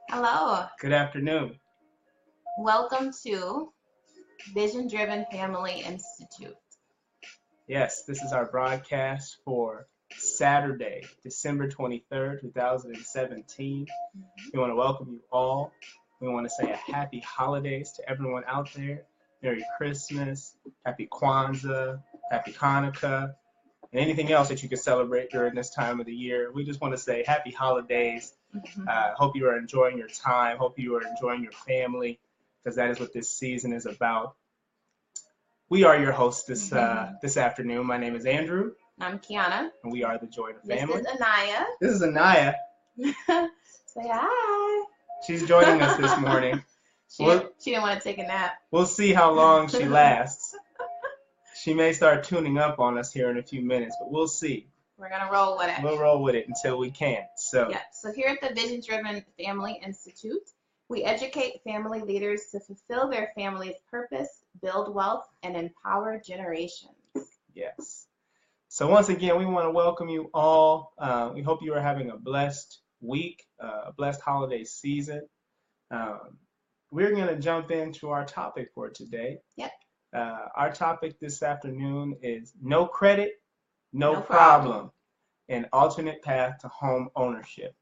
Hello. Good afternoon. Welcome to Vision Driven Family Institute. Yes, this is our broadcast for Saturday, December 23rd, 2017. We want to welcome you all. We want to say a happy holidays to everyone out there. Merry Christmas, Happy Kwanzaa, Happy Hanukkah, and anything else that you can celebrate during this time of the year. We just want to say happy holidays. Hope you are enjoying your time. Hope you are enjoying your family, because that is what this season is about. We are your hosts this afternoon. My name is Andrew, I'm Kiana. and we are the Joiner This family. is Anaya. This is Anaya. Say hi. She's joining us this morning. She didn't want to take a nap. We'll see how long she lasts. She may start tuning up on us here in a few minutes, but we'll see. We're going to roll with it. We'll roll with it until we can. So here at the Vision Driven Family Institute, we educate family leaders to fulfill their family's purpose, build wealth, and empower generations. Yes. So once again, we want to welcome you all. We hope you are having a blessed week, a blessed holiday season. We're going to jump into our topic for today. Yep. Our topic this afternoon is no credit, no problem. An alternate path to home ownership.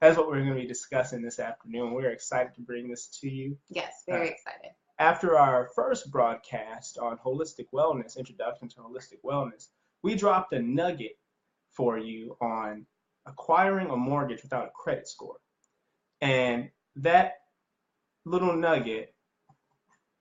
That's what we're going to be discussing this afternoon. We're excited to bring this to you. Yes, very excited. After our first broadcast on holistic wellness, introduction to holistic wellness, we dropped a nugget for you on acquiring a mortgage without a credit score. And that little nugget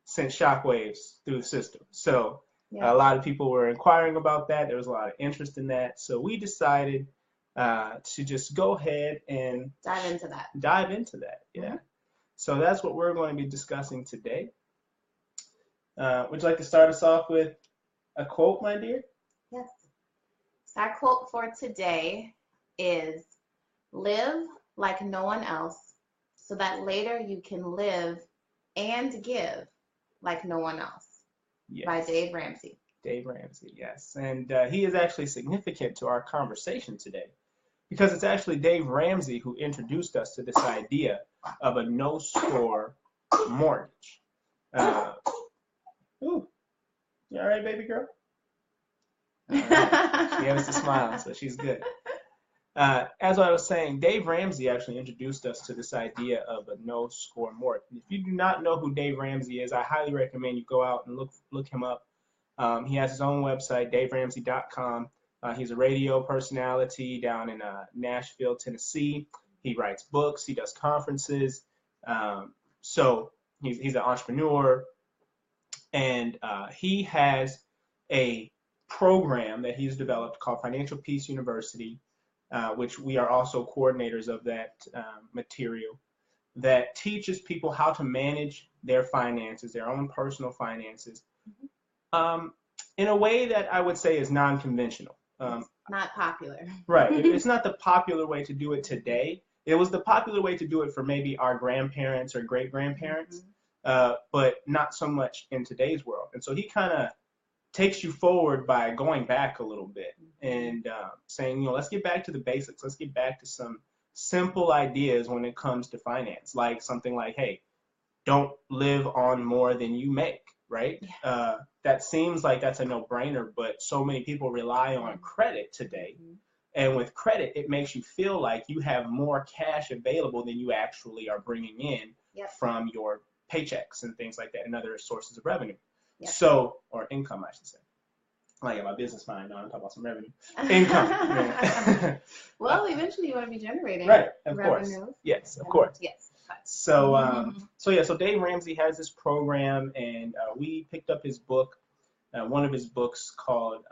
sent shockwaves through the system. So a lot of people were inquiring about that. There was a lot of interest in that. So we decided to just go ahead and dive into that. Yeah. So that's what we're going to be discussing today. Would you like to start us off with a quote, my dear? Yes. So our quote for today is, "Live like no one else so that later you can live and give like no one else." Yes. By Dave Ramsey. Dave Ramsey, yes. And he is actually significant to our conversation today, because it's actually Dave Ramsey who introduced us to this idea of a no-score mortgage. Ooh, you all right, baby girl? All right. She gave us a smile, so she's good. As I was saying, Dave Ramsey actually introduced us to this idea of a no-score mortgage. If you do not know who Dave Ramsey is, I highly recommend you go out and look him up. He has his own website, daveramsey.com. He's a radio personality down in Nashville, Tennessee. He writes books. He does conferences. So he's an entrepreneur, and he has a program that he's developed called Financial Peace University, which we are also coordinators of that material, that teaches people how to manage their finances, their own personal finances, in a way that I would say is non-conventional. Not popular. Right. It's not the popular way to do it today. It was the popular way to do it for maybe our grandparents or great-grandparents, but not so much in today's world. And so he kind of takes you forward by going back a little bit and saying, let's get back to the basics. Let's get back to some simple ideas when it comes to finance, like something like, hey, don't live on more than you make, right? Yeah. That seems like that's a no-brainer, but so many people rely on credit today. And with credit, it makes you feel like you have more cash available than you actually are bringing in from your paychecks and things like that and other sources of revenue. Yep. So, or income, I should say. I got my business mind on. I'm talking about some revenue. Income. Well, eventually you want to be generating revenue. Course. Yes, of course. Yes. So, so Dave Ramsey has this program, and we picked up his book, one of his books called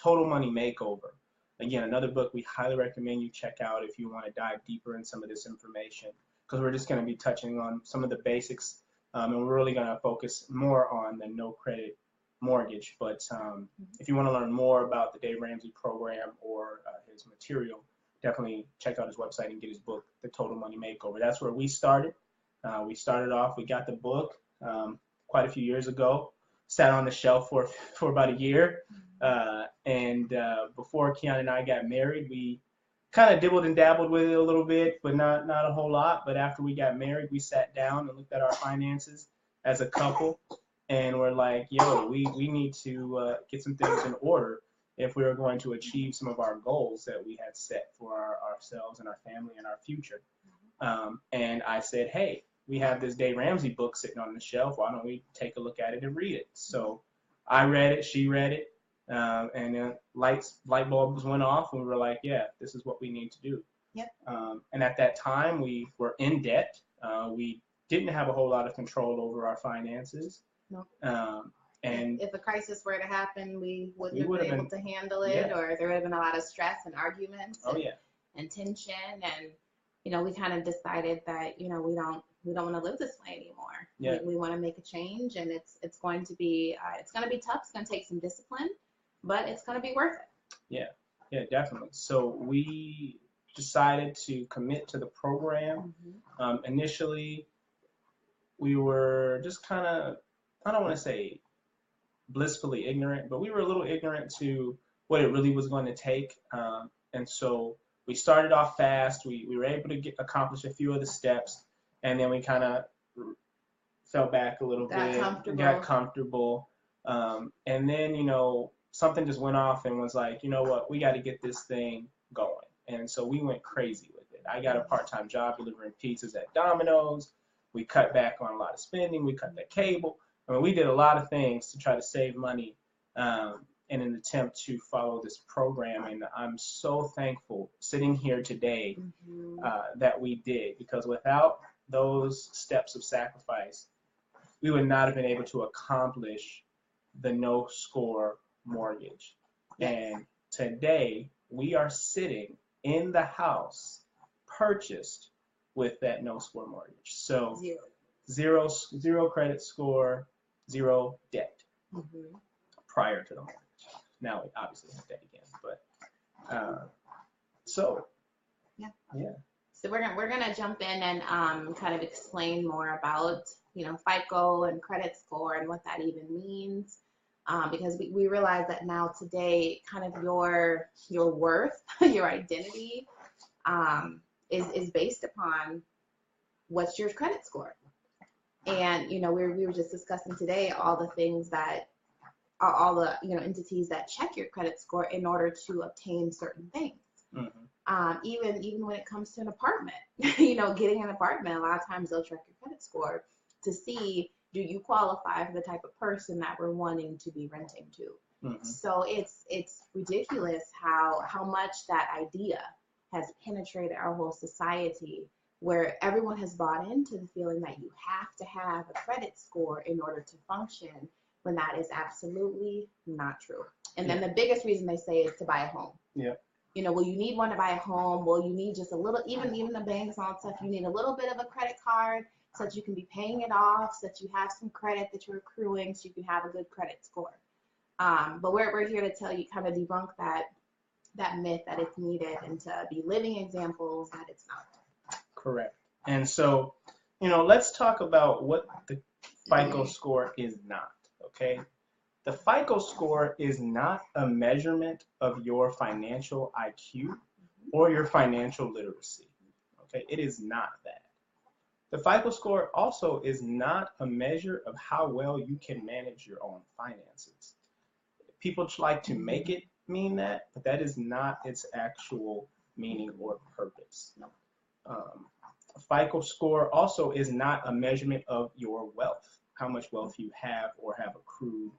Total Money Makeover. Again, another book we highly recommend you check out if you want to dive deeper in some of this information, because we're just going to be touching on some of the basics. And we're really going to focus more on the no credit mortgage. But if you want to learn more about the Dave Ramsey program or his material, definitely check out his website and get his book, The Total Money Makeover. That's where we started. We started off, we got the book quite a few years ago, sat on the shelf for about a year. And before Kiana and I got married, we kind of dibbled and dabbled with it a little bit, but not a whole lot. But after we got married, we sat down and looked at our finances as a couple, and we're like, yo, we need to get some things in order if we were going to achieve some of our goals that we had set for ourselves and our family and our future. And I said, hey, we have this Dave Ramsey book sitting on the shelf. Why don't we take a look at it and read it? So I read it, she read it, and then light bulbs went off, and we were like, yeah, this is what we need to do. Yep. And at that time, we were in debt. We didn't have a whole lot of control over our finances. Nope. And if a crisis were to happen, we wouldn't have been able to handle it, yeah. or there would have been a lot of stress and arguments and tension. And, we kind of decided that, we don't want to live this way anymore. Yeah. We want to make a change, and it's going to be tough. It's going to take some discipline, but it's going to be worth it. Yeah, definitely. So we decided to commit to the program. Initially, we were just kind of, I don't want to say blissfully ignorant, but we were a little ignorant to what it really was going to take. And so we started off fast. We were able to accomplish a few of the steps, and then we kind of fell back a little bit, got comfortable. And then, something just went off and was like, you know what, we got to get this thing going. And so we went crazy with it. I got a part-time job delivering pizzas at Domino's. We cut back on a lot of spending. We cut the cable. I mean, we did a lot of things to try to save money in an attempt to follow this program. And I'm so thankful sitting here today that we did, because without those steps of sacrifice, we would not have been able to accomplish the no score mortgage. And today we are sitting in the house purchased with that no score mortgage. So zero credit score, zero debt prior to the mortgage. Now we obviously have debt again, but so we're gonna jump in and kind of explain more about FICO and credit score and what that even means, because we realize that now today kind of your worth, your identity is based upon what's your credit score. And we were just discussing today all the things that all the entities that check your credit score in order to obtain certain things. Even when it comes to an apartment, getting an apartment, a lot of times they'll check your credit score to see, do you qualify for the type of person that we're wanting to be renting to. So it's ridiculous how much that idea has penetrated our whole society, where everyone has bought into the feeling that you have to have a credit score in order to function, when that is absolutely not true. And then the biggest reason they say is to buy a home. Well, you need one to buy a home. Well, you need just a little, even the banks and all that stuff, you need a little bit of a credit card so that you can be paying it off, so that you have some credit that you're accruing, so you can have a good credit score. But we're here to tell you, kind of debunk that myth that it's needed, and to be living examples that it's not. Correct. And so, let's talk about what the FICO score is not. Okay, the FICO score is not a measurement of your financial IQ or your financial literacy. Okay, it is not that. The FICO score also is not a measure of how well you can manage your own finances. People like to make it mean that, but that is not its actual meaning or purpose. A FICO score also is not a measurement of your wealth, how much wealth you have or have accrued.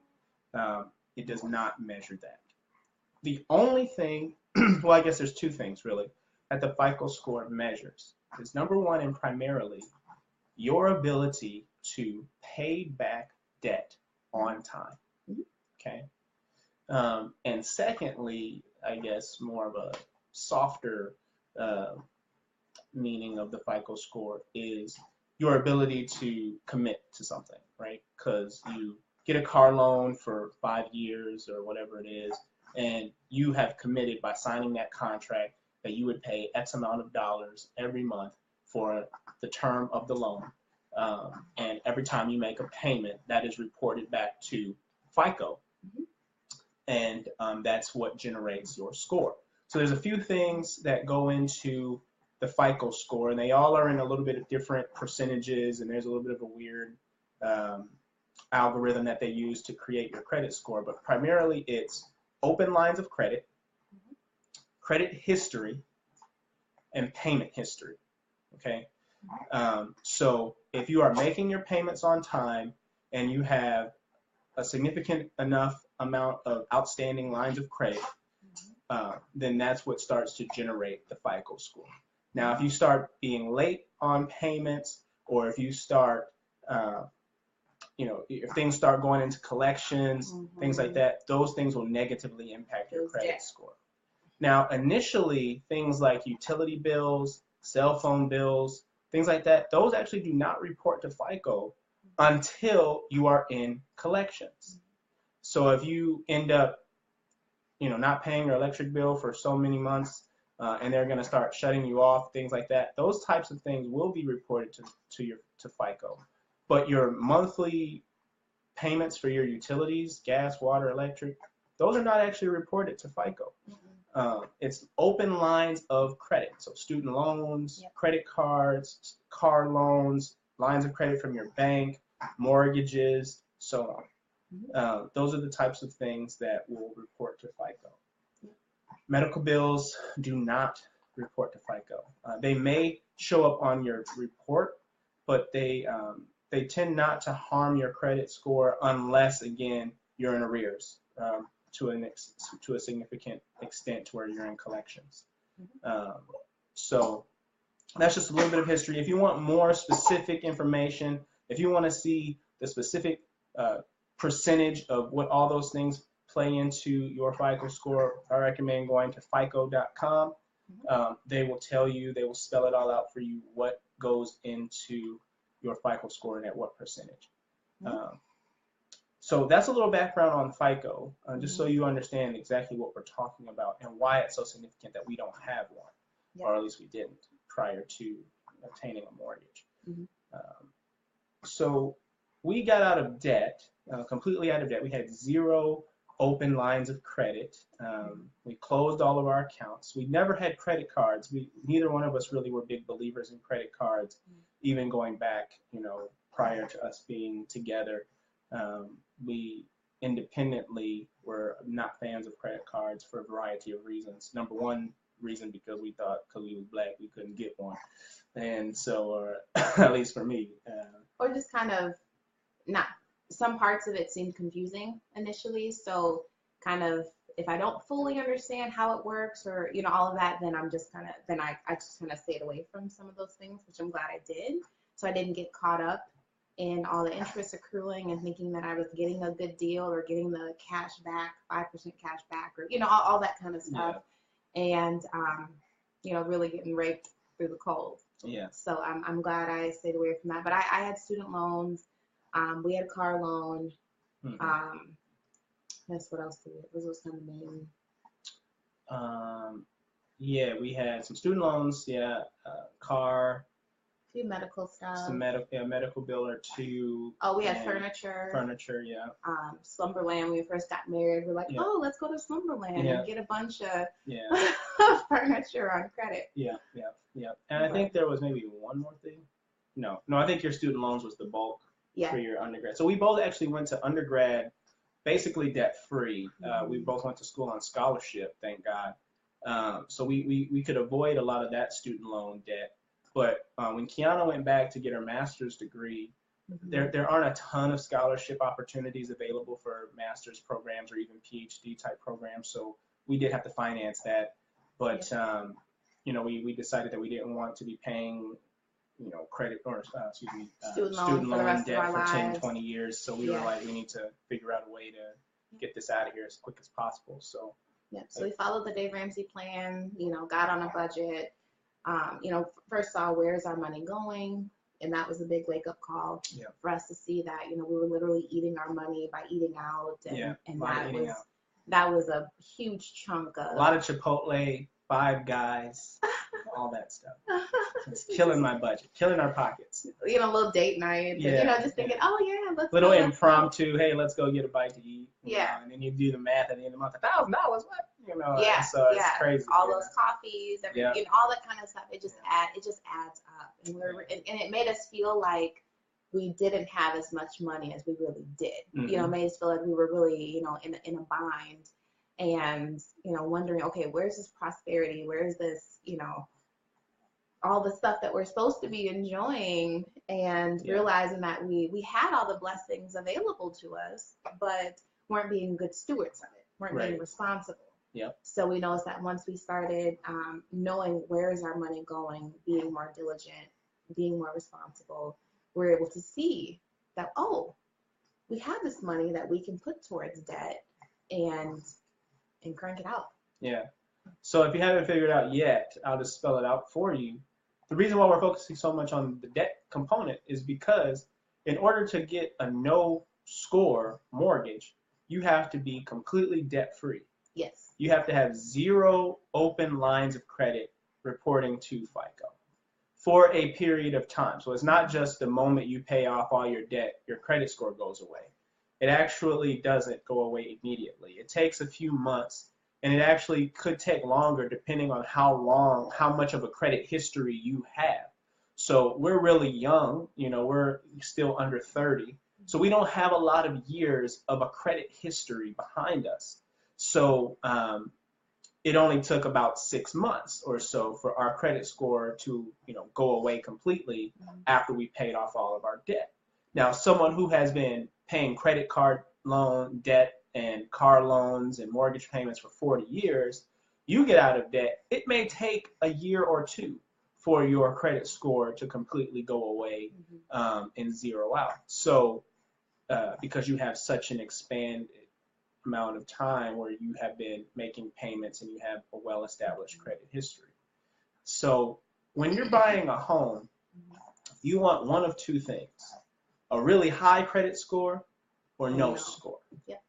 It does not measure that. The only thing, well, I guess there's two things really that the FICO score measures. Is number one, and primarily, your ability to pay back debt on time. Okay. And secondly, I guess more of a softer meaning of the FICO score is your ability to commit to something, right? Because you get a car loan for 5 years or whatever it is, and you have committed by signing that contract that you would pay X amount of dollars every month for the term of the loan. And every time you make a payment, that is reported back to FICO. And that's what generates your score. So there's a few things that go into the FICO score, and they all are in a little bit of different percentages, and there's a little bit of a weird algorithm that they use to create your credit score. But primarily it's open lines of credit, credit history, and payment history. Okay. So if you are making your payments on time and you have a significant enough amount of outstanding lines of credit, then that's what starts to generate the FICO score. Now, if you start being late on payments, or if you start, if things start going into collections, things like that, those things will negatively impact your credit score. Now, initially, things like utility bills, cell phone bills, things like that, those actually do not report to FICO until you are in collections. So if you end up, not paying your electric bill for so many months, and they're going to start shutting you off, things like that, those types of things will be reported to FICO. But your monthly payments for your utilities, gas, water, electric, those are not actually reported to FICO. It's open lines of credit, so student loans, credit cards, car loans, lines of credit from your bank, mortgages, so on. Those are the types of things that will report to FICO. Medical bills do not report to FICO. They may show up on your report, but they tend not to harm your credit score unless, again, you're in arrears to a significant extent to where you're in collections. So that's just a little bit of history. If you want more specific information, if you want to see the specific percentage of what all those things play into your FICO score, I recommend going to fico.com. They will tell you, they will spell it all out for you, what goes into your FICO score and at what percentage. So that's a little background on FICO, just so you understand exactly what we're talking about and why it's so significant that we don't have one, or at least we didn't prior to obtaining a mortgage. So we got out of debt, completely out of debt. We had 0 open lines of credit. We closed all of our accounts. We never had credit cards. Neither one of us really were big believers in credit cards, even going back, prior to us being together. We independently were not fans of credit cards for a variety of reasons. Number one reason, because we thought because we was black we couldn't get one, and so at least for me. Or just kind of not. Some parts of it seemed confusing initially, so kind of if I don't fully understand how it works or all of that, then I just kind of stayed away from some of those things, which I'm glad I did. So I didn't get caught up in all the interest accruing and thinking that I was getting a good deal or getting the cash back, 5% cash back, or all that kind of stuff, and really getting raped through the cold. So I'm glad I stayed away from that. But I had student loans. We had a car loan. That's what else did we have? Those was kind of main. We had some student loans. Car. A few medical stuff. Some medical bill or two. Oh, we had furniture. Furniture, Slumberland. When we first got married, we're like, oh, let's go to Slumberland and get a bunch of furniture on credit. And I think there was maybe one more thing. No, I think your student loans was the bulk for your undergrad. So we both actually went to undergrad basically debt-free. We both went to school on scholarship, thank God. So we could avoid a lot of that student loan debt. But when Kiana went back to get her master's degree, there aren't a ton of scholarship opportunities available for master's programs or even PhD type programs. So we did have to finance that. But we decided that we didn't want to be paying credit or student loan debt for 10, 20 years. So we were like, we need to figure out a way to get this out of here as quick as possible. So so we followed the Dave Ramsey plan, got on a budget, first saw where's our money going, and that was a big wake-up call for us to see that we were literally eating our money by eating out, and that was a huge chunk of a lot of Chipotle, Five Guys, all that stuff. It's killing my budget, killing our pockets. You know, little date nights, Yeah, and, you know, just thinking, oh yeah, let's little go, impromptu, hey, let's go get a bite to eat. Yeah. And then you do the math at the end of the month, $1,000, what? You know, Yeah, so it's yeah. crazy. All those coffees, everything, Yeah. you know, all that kind of stuff. It just adds up, and and it made us feel like we didn't have as much money as we really did. Mm-hmm. You know, it made us feel like we were really, you know, in a bind, and you know, wondering, okay, where's this prosperity? Where's this, you know, all the stuff that we're supposed to be enjoying, and realizing that we had all the blessings available to us, but weren't being good stewards of it, weren't being responsible. Yep. So we noticed that once we started knowing where is our money going, being more diligent, being more responsible, we're able to see that, oh, we have this money that we can put towards debt and crank it out. Yeah. So if you haven't figured it out yet, I'll just spell it out for you. The reason why we're focusing so much on the debt component is because in order to get a no score mortgage, you have to be completely debt free. Yes. You have to have 0 open lines of credit reporting to FICO for a period of time. So it's not just the moment you pay off all your debt, your credit score goes away. It actually doesn't go away immediately. It takes a few months, and it actually could take longer depending on how much of a credit history you have. So we're really young, you know, we're still under 30. So we don't have a lot of years of a credit history behind us. So it only took about 6 months or so for our credit score to, you know, go away completely after we paid off all of our debt. Now, someone who has been paying credit card loan debt and car loans and mortgage payments for 40 years, you get out of debt, it may take a year or two for your credit score to completely go away and zero out. So because you have such an expanded amount of time where you have been making payments and you have a well-established credit history. So when you're buying a home, you want one of two things: a really high credit score or no score. Yep.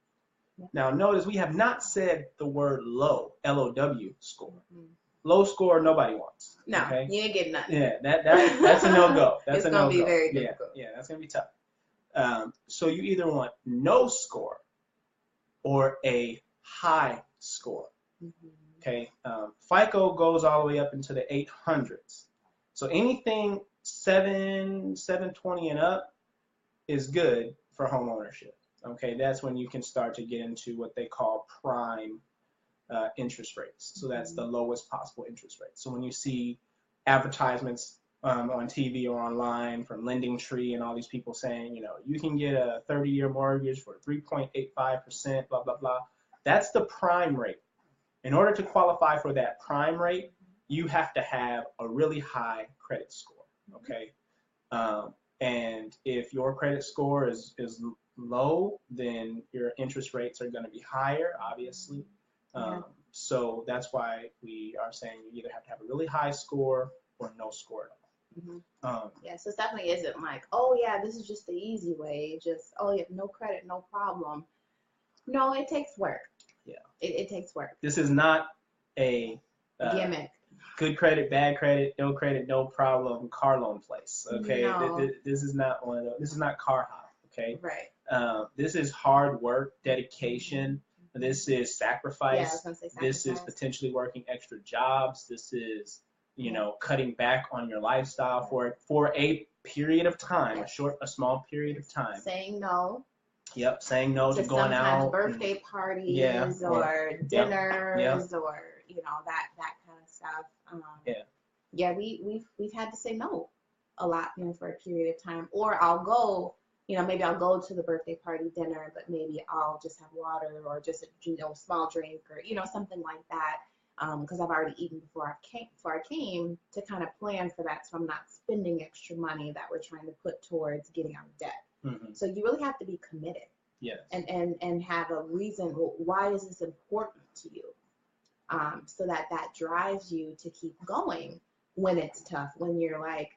Now notice we have not said the word low, L-O-W score. Low score nobody wants. No, okay? you ain't getting nothing. Yeah, that's a no-go. That's it's gonna be very difficult. Yeah, that's gonna be tough. So you either want no score or a high score. Okay, FICO goes all the way up into the 800s. So anything 720 and up is good for home ownership. Okay, that's when you can start to get into what they call prime interest rates. So that's the lowest possible interest rate. So when you see advertisements on TV or online from LendingTree and all these people saying, you know, you can get a 30-year mortgage for 3.85%, blah, blah, blah. That's the prime rate. In order to qualify for that prime rate, you have to have a really high credit score, okay? And if your credit score is low, then your interest rates are going to be higher, obviously. So that's why we are saying you either have to have a really high score or no score at all. Yeah, so it definitely isn't like, oh yeah, this is just the easy way, just, oh yeah, no credit, no problem. No, it takes work. Yeah, it takes work. This is not a gimmick. Good credit, bad credit, no problem car loan place. Okay, no. This is not one of those. This is not car hop. Okay, right. This is hard work, dedication. This is sacrifice. Yeah, I was gonna say sacrifice. This is potentially working extra jobs. This is, you know, cutting back on your lifestyle for a period of time, a small period of time. Saying no. Yep, saying no to going out. Birthday parties or dinners or, you know, that kind of stuff. Yeah, we've had to say no a lot, you know, for a period of time. Or I'll go, you know, maybe I'll go to the birthday party dinner, but maybe I'll just have water or just a, you know, small drink or, you know, something like that. Because I've already eaten before I came to kind of plan for that, so I'm not spending extra money that we're trying to put towards getting out of debt. So you really have to be committed. Yes. And have a reason. Well, why is this important to you? So that drives you to keep going when it's tough. When you're like,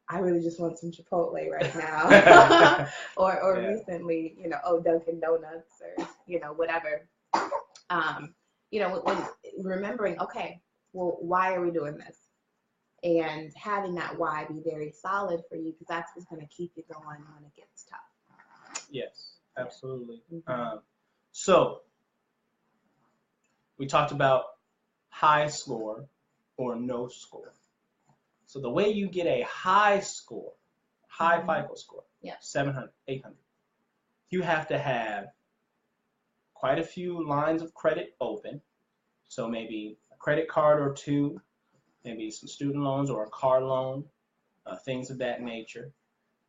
I really just want some Chipotle right now, or recently, you know, Dunkin' Donuts or, you know, whatever. You know, when remembering, okay, well, why are we doing this? And having that why be very solid for you, because that's what's going to keep you going when it gets tough. Yes, absolutely. Mm-hmm. So we talked about high score or no score. So the way you get a high score, high FICO score, 700, 800, you have to have quite a few lines of credit open. So maybe a credit card or two, maybe some student loans or a car loan, things of that nature.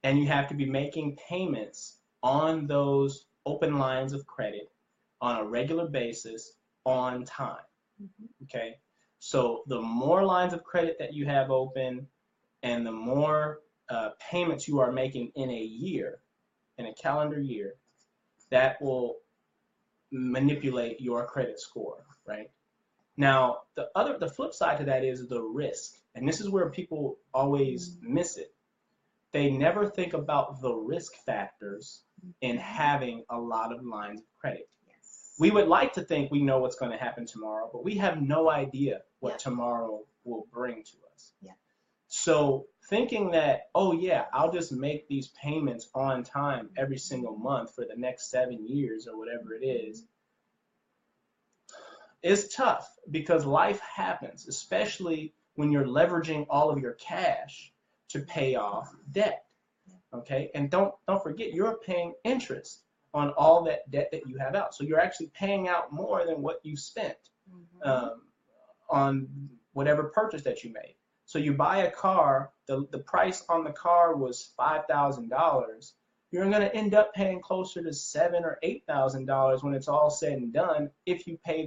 And you have to be making payments on those open lines of credit on a regular basis on time. Okay? So the more lines of credit that you have open and the more payments you are making in a year, in a calendar year, that will manipulate your credit score, right? Now, the flip side to that is the risk. And this is where people always miss it. They never think about the risk factors in having a lot of lines of credit. We would like to think we know what's going to happen tomorrow, but we have no idea what tomorrow will bring to us. So thinking that, oh yeah, I'll just make these payments on time every single month for the next 7 years or whatever it is tough, because life happens, especially when you're leveraging all of your cash to pay off debt. Okay, and don't forget, you're paying interest on all that debt that you have out. So you're actually paying out more than what you spent on whatever purchase that you made. So you buy a car, the price on the car was $5,000. You're going to end up paying closer to $7,000 or $8,000 when it's all said and done if you pay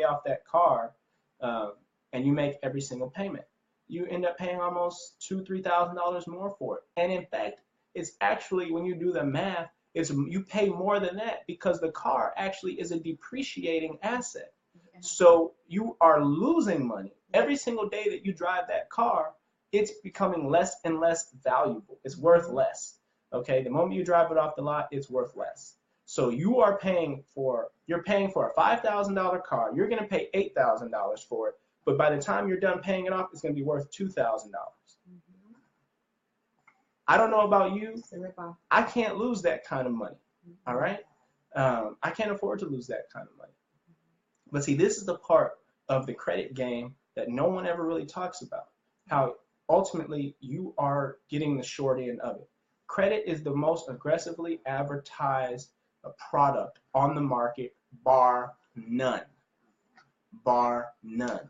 off that car and you make every single payment. You end up paying almost $2,000, $3,000 more for it. And in fact, it's actually, when you do the math, you pay more than that because the car actually is a depreciating asset. So you are losing money. Every single day that you drive that car, it's becoming less and less valuable. It's worth less. Okay, the moment you drive it off the lot, it's worth less. So you're paying for a $5,000 car. You're going to pay $8,000 for it, but by the time you're done paying it off, it's going to be worth $2,000. I don't know about you. I can't lose that kind of money. All right, I can't afford to lose that kind of money. But see, this is the part of the credit game that no one ever really talks about. How ultimately you are getting the short end of it. Credit is the most aggressively advertised product on the market, bar none. Bar none.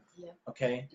Okay?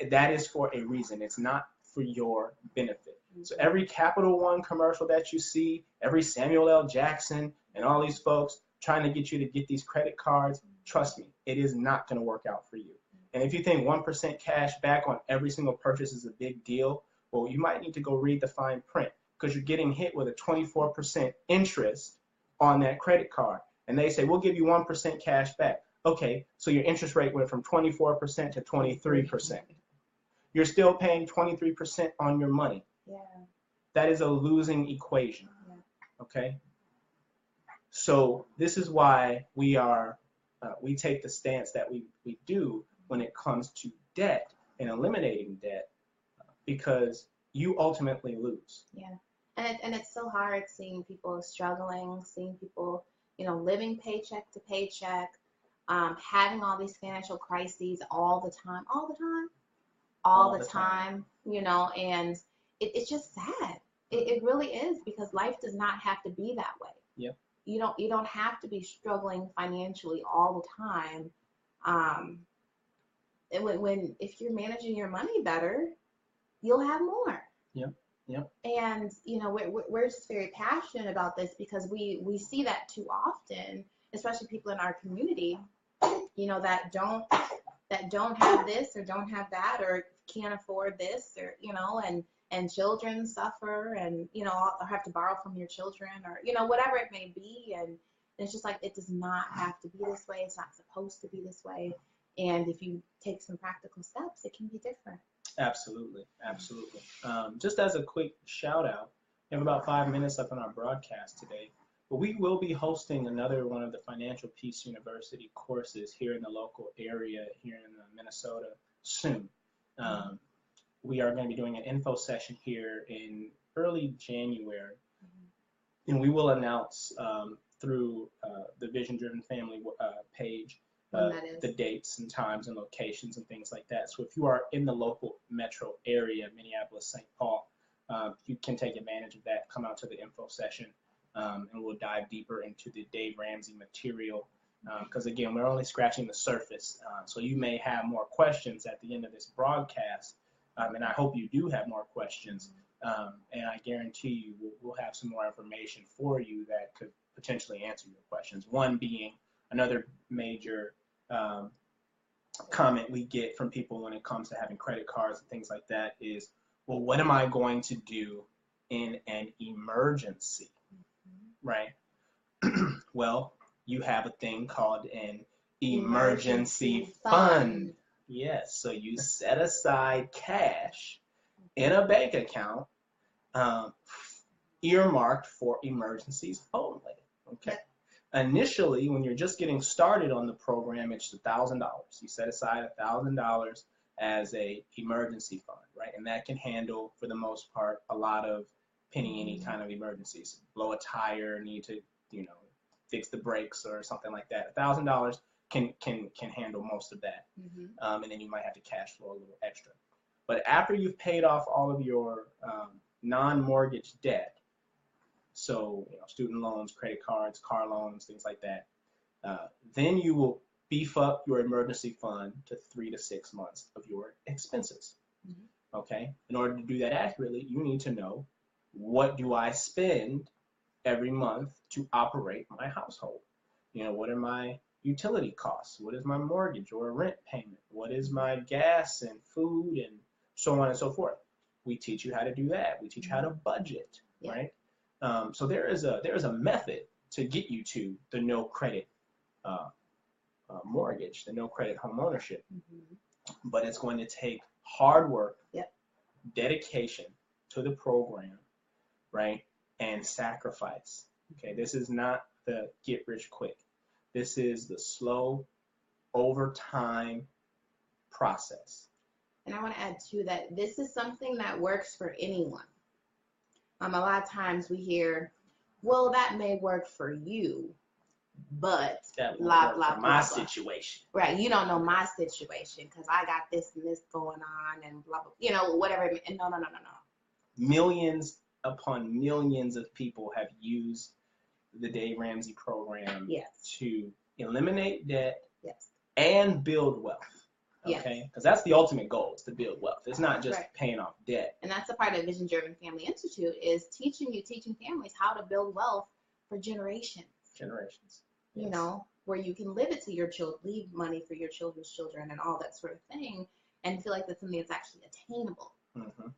That is for a reason. It's not for your benefit. So every Capital One commercial that you see, every Samuel L. Jackson and all these folks trying to get you to get these credit cards, trust me, it is not going to work out for you. And if you think 1% cash back on every single purchase is a big deal, well, you might need to go read the fine print, because you're getting hit with a 24% interest on that credit card. And they say, we'll give you 1% cash back. Okay, so your interest rate went from 24% to 23%. You're still paying 23% on your money. That is a losing equation. Okay? So this is why we take the stance that we do when it comes to debt and eliminating debt, because you ultimately lose. And it's so hard seeing people struggling, seeing people, living paycheck to paycheck, having all these financial crises all the time, and it's just sad. It really is, because life does not have to be that way. You don't have to be struggling financially all the time. And if you're managing your money better, you'll have more. And we're just very passionate about this, because we see that too often, especially people in our community, that don't have this or don't have that or can't afford this, or and children suffer, and or have to borrow from your children, or whatever it may be. And it's just like, it does not have to be this way. It's not supposed to be this way. And if you take some practical steps, it can be different. Absolutely. Just as a quick shout out, we have about 5 minutes left on our broadcast today, but we will be hosting another one of the Financial Peace University courses here in the local area, here in Minnesota, soon. We are going to be doing an info session here in early January, and we will announce through the Vision Driven Family page the dates and times and locations and things like that. So if you are in the local metro area, Minneapolis, St. Paul, you can take advantage of that. Come out to the info session, and we'll dive deeper into the Dave Ramsey material. Because again, we're only scratching the surface. So you may have more questions at the end of this broadcast, and I hope you do have more questions. And I guarantee you we'll have some more information for you that could potentially answer your questions. One being another major comment we get from people when it comes to having credit cards and things like that is, well, what am I going to do in an emergency, right? Well, you have a thing called an emergency fund. Yes, so you set aside cash in a bank account earmarked for emergencies only, okay? Initially, when you're just getting started on the program, it's $1,000. You set aside $1,000 as a emergency fund, right? And that can handle, for the most part, a lot of any kind of emergencies. Blow a tire, need to, fix the brakes or something like that. $1,000 can handle most of that, and then you might have to cash flow a little extra. But after you've paid off all of your non-mortgage debt, so student loans, credit cards, car loans, things like that, then you will beef up your emergency fund to 3 to 6 months of your expenses. Okay? In order to do that accurately, you need to know, what do I spend every month to operate my household? What are my utility costs? What is my mortgage or rent payment? What is my gas and food and so on and so forth? We teach you how to do that. We teach you how to budget, right? So there is a method to get you to the no credit mortgage, the no credit home ownership, but it's going to take hard work, dedication to the program, right, and sacrifice. Okay, this is not the get rich quick. This is the slow, over time process. And I want to add too that this is something that works for anyone. A lot of times we hear, well, that may work for you, but that blah, blah, blah, my blah. situation. Right, you don't know my situation because I got this and this going on and blah, blah, whatever. And no. Millions upon millions of people have used the Dave Ramsey program to eliminate debt and build wealth. Okay, because that's the ultimate goal, is to build wealth. It's not just paying off debt. And that's a part of Vision Driven Family Institute, is teaching families how to build wealth for generations. Where you can live it to your children, leave money for your children's children and all that sort of thing, and feel like that's something that's actually attainable.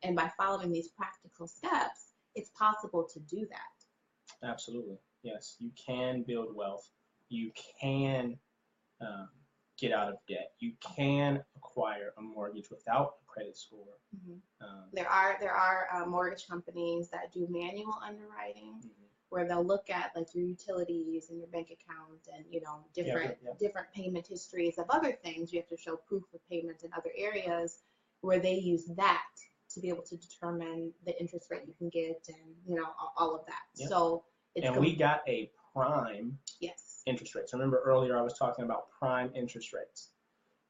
And by following these practical steps, it's possible to do that. Absolutely. Yes, you can build wealth. You can get out of debt. You can acquire a mortgage without a credit score. There are mortgage companies that do manual underwriting, where they'll look at like your utilities and your bank account and different payment histories of other things. You have to show proof of payment in other areas, where they use that to be able to determine the interest rate you can get and all of that. So we got a prime interest rate. So remember earlier I was talking about prime interest rates.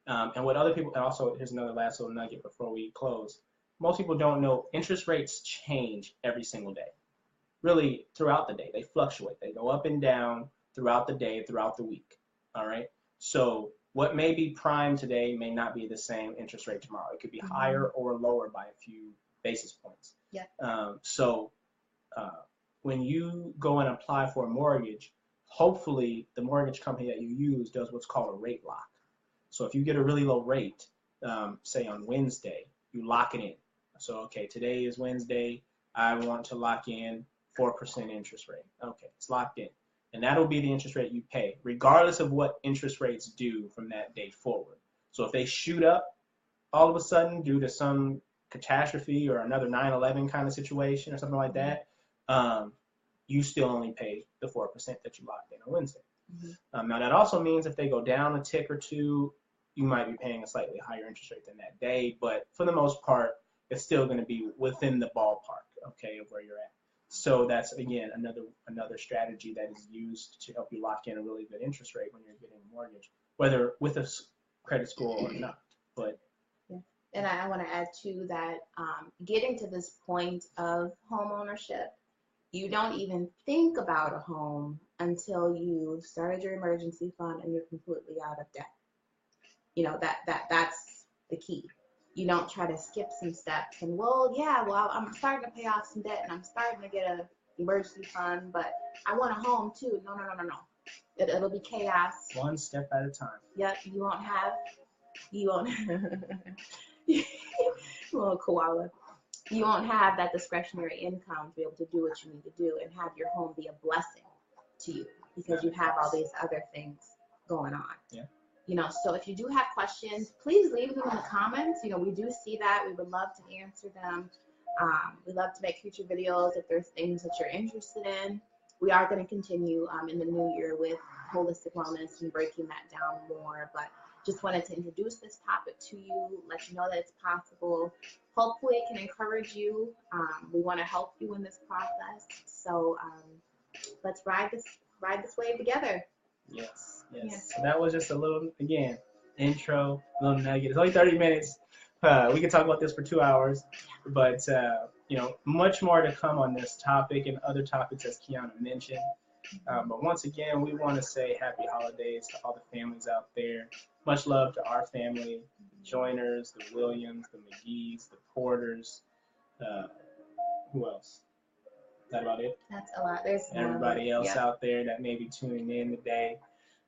And what other people, and also here's another last little nugget before we close. Most people don't know interest rates change every single day. Really throughout the day, they fluctuate. They go up and down throughout the day, throughout the week. All right. So what may be prime today may not be the same interest rate tomorrow. It could be higher or lower by a few basis points. So when you go and apply for a mortgage, hopefully the mortgage company that you use does what's called a rate lock. So if you get a really low rate, say on Wednesday, you lock it in. So, okay, today is Wednesday. I want to lock in 4% interest rate. Okay, it's locked in. And that'll be the interest rate you pay, regardless of what interest rates do from that day forward. So if they shoot up all of a sudden due to some catastrophe or another 9/11 kind of situation or something like that, you still only pay the 4% that you locked in on Wednesday. Now that also means if they go down a tick or two, you might be paying a slightly higher interest rate than that day, but for the most part, it's still going to be within the ballpark, okay, of where you're at. So that's, again, another strategy that is used to help you lock in a really good interest rate when you're getting a mortgage, whether with a credit score or not. But and I want to add too that getting to this point of home ownership, you don't even think about a home until you've started your emergency fund and you're completely out of debt. You know, that's the key. You don't try to skip some steps and, well, I'm starting to pay off some debt and I'm starting to get an emergency fund, but I want a home too. No. It'll be chaos. One step at a time. Yep, you won't little koala. You won't have that discretionary income to be able to do what you need to do and have your home be a blessing to you because you have all these other things going on. Yeah. You know, so if you do have questions, please leave them in the comments. You know, we do see that. We would love to answer them. We love to make future videos if there's things that you're interested in. We are going to continue in the new year with holistic wellness and breaking that down more, but just wanted to introduce this topic to you, let you know that it's possible. Hopefully it can encourage you. We want to help you in this process. So let's ride this wave together. Yes. So that was just a little, again, intro, little nugget. It's only 30 minutes. We can talk about this for 2 hours, but you know, much more to come on this topic and other topics as Kiana mentioned. But once again, we want to say happy holidays to all the families out there. Much love to our family, the Joiners, the Williams, the McGees, the Porters. Who else? Is that about it? That's a lot. There's everybody else out there that may be tuning in today.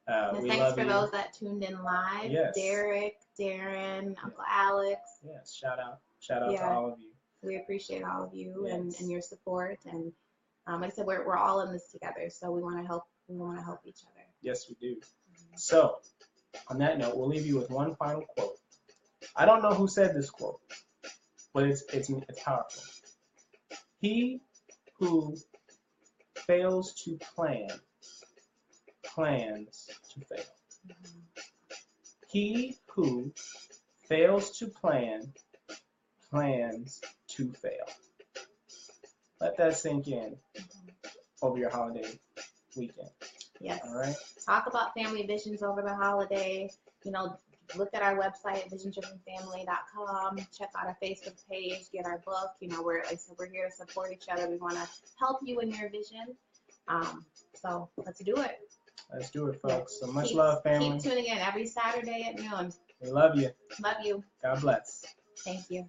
We thanks love for you. those that tuned in live. Yes. Derek, Darren, Uncle Alex. Yes, shout out to all of you. We appreciate all of you and your support. And like I said, we're all in this together, so we want to help. We want to help each other. Yes, we do. So, on that note, we'll leave you with one final quote. I don't know who said this quote, but it's powerful. He who fails to plan plans to fail. He who fails to plan plans to fail. Let that sink in over your holiday weekend. Yes. All right. Talk about family visions over the holiday. You know, look at our website, visiondrivenfamily.com. Check out our Facebook page. Get our book. You know, like I said, we're here to support each other. We want to help you in your vision. So let's do it. Let's do it, folks. So much love, family. Keep tuning in every Saturday at noon. We love you. Love you. God bless. Thank you.